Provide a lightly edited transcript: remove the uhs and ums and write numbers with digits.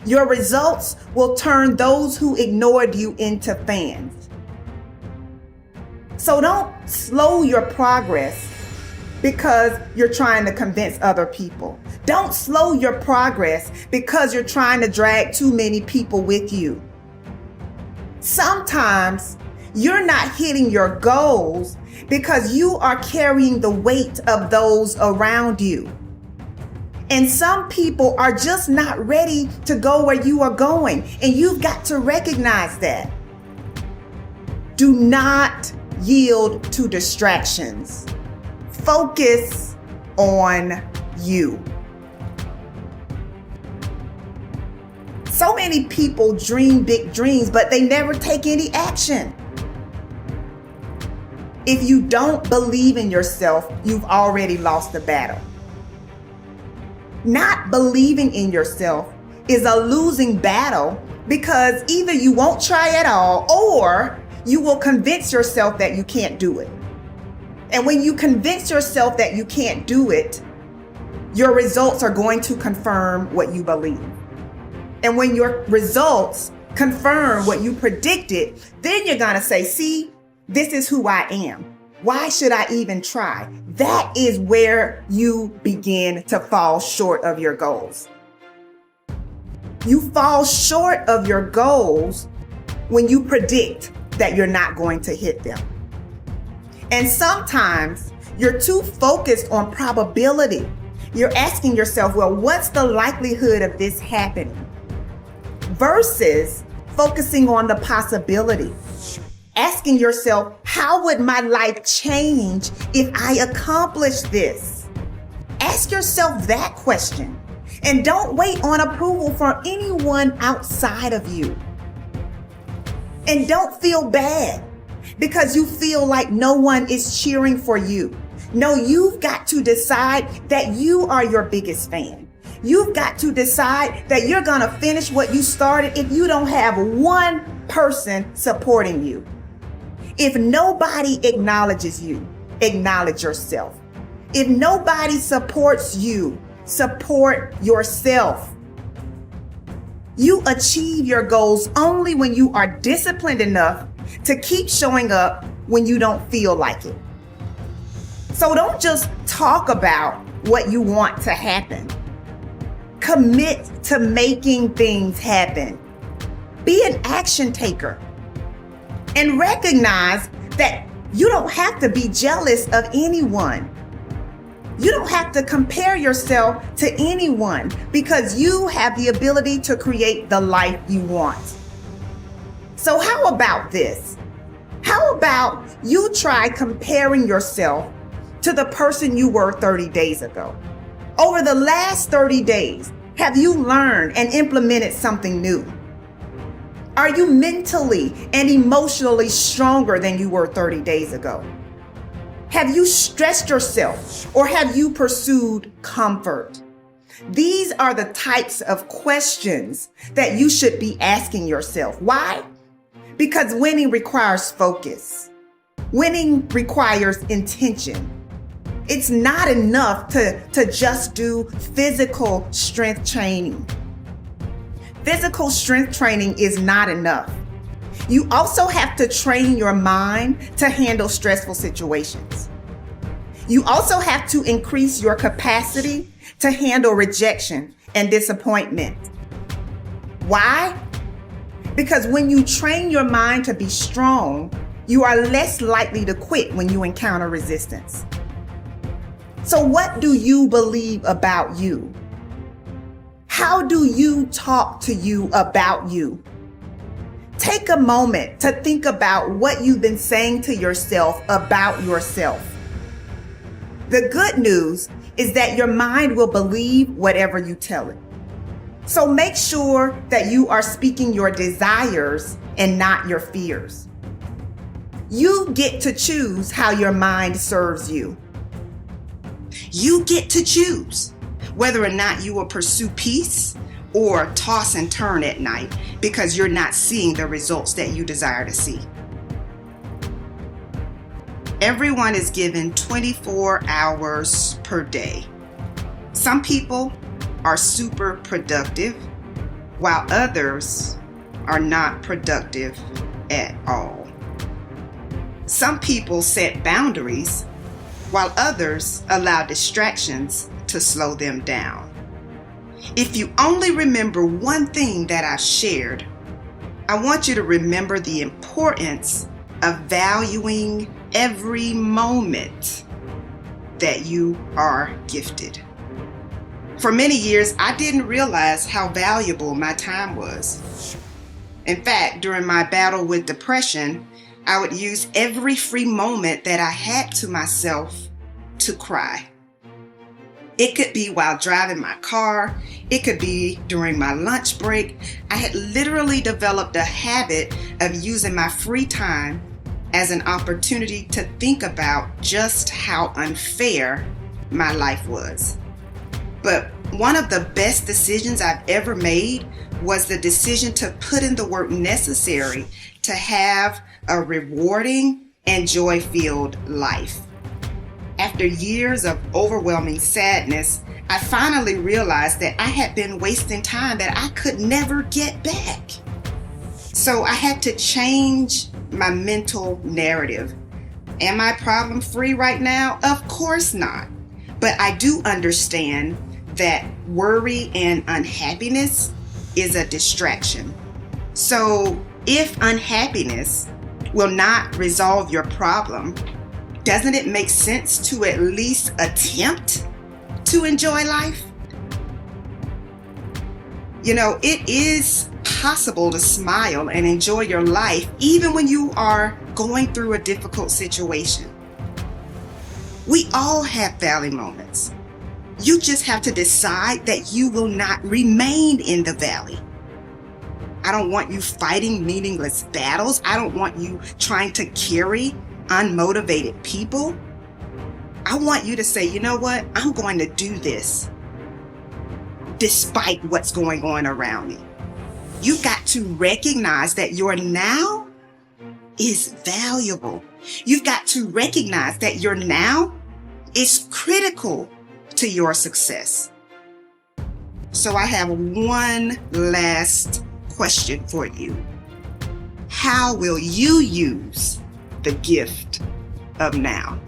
Your results will turn those who ignored you into fans. So don't slow your progress because you're trying to convince other people. Don't slow your progress because you're trying to drag too many people with you. Sometimes you're not hitting your goals because you are carrying the weight of those around you. And some people are just not ready to go where you are going, and you've got to recognize that. Do not yield to distractions. Focus on you. So many people dream big dreams, but they never take any action. If you don't believe in yourself, you've already lost the battle. Not believing in yourself is a losing battle because either you won't try at all or you will convince yourself that you can't do it. And when you convince yourself that you can't do it, your results are going to confirm what you believe. And when your results confirm what you predicted, then you're going to say, see, this is who I am. Why should I even try? That is where you begin to fall short of your goals. You fall short of your goals when you predict that you're not going to hit them. And sometimes you're too focused on probability. You're asking yourself, well, what's the likelihood of this happening? Versus focusing on the possibility. Asking yourself, how would my life change if I accomplished this? Ask yourself that question. And don't wait on approval from anyone outside of you. And don't feel bad because you feel like no one is cheering for you. No, you've got to decide that you are your biggest fan. You've got to decide that you're going to finish what you started if you don't have one person supporting you. If nobody acknowledges you, acknowledge yourself. If nobody supports you, support yourself. You achieve your goals only when you are disciplined enough to keep showing up when you don't feel like it. So don't just talk about what you want to happen. Commit to making things happen. Be an action taker. And recognize that you don't have to be jealous of anyone. You don't have to compare yourself to anyone because you have the ability to create the life you want. So how about this? How about you try comparing yourself to the person you were 30 days ago? Over the last 30 days, have you learned and implemented something new? Are you mentally and emotionally stronger than you were 30 days ago? Have you stretched yourself or have you pursued comfort? These are the types of questions that you should be asking yourself. Why? Because winning requires focus. Winning requires intention. It's not enough to just do physical strength training. Physical strength training is not enough. You also have to train your mind to handle stressful situations. You also have to increase your capacity to handle rejection and disappointment. Why? Because when you train your mind to be strong, you are less likely to quit when you encounter resistance. So what do you believe about you? How do you talk to you about you? Take a moment to think about what you've been saying to yourself about yourself. The good news is that your mind will believe whatever you tell it. So make sure that you are speaking your desires and not your fears. You get to choose how your mind serves you. You get to choose whether or not you will pursue peace or toss and turn at night because you're not seeing the results that you desire to see. Everyone is given 24 hours per day. Some people are super productive while others are not productive at all. Some people set boundaries while others allow distractions to slow them down. If you only remember one thing that I've shared, I want you to remember the importance of valuing every moment that you are gifted. For many years, I didn't realize how valuable my time was. In fact, during my battle with depression, I would use every free moment that I had to myself to cry. It could be while driving my car. It could be during my lunch break. I had literally developed a habit of using my free time as an opportunity to think about just how unfair my life was. But one of the best decisions I've ever made was the decision to put in the work necessary to have a rewarding and joy-filled life. After years of overwhelming sadness, I finally realized that I had been wasting time that I could never get back. So I had to change my mental narrative. Am I problem-free right now? Of course not. But I do understand that worry and unhappiness is a distraction. So if unhappiness will not resolve your problem, doesn't it make sense to at least attempt to enjoy life? You know, it is possible to smile and enjoy your life even when you are going through a difficult situation. We all have valley moments. You just have to decide that you will not remain in the valley. I don't want you fighting meaningless battles. I don't want you trying to carry unmotivated people. I want you to say, you know what? I'm going to do this despite what's going on around me. You've got to recognize that your now is valuable. You've got to recognize that your now is critical to your success. So I have one last question for you. How will you use the gift of now?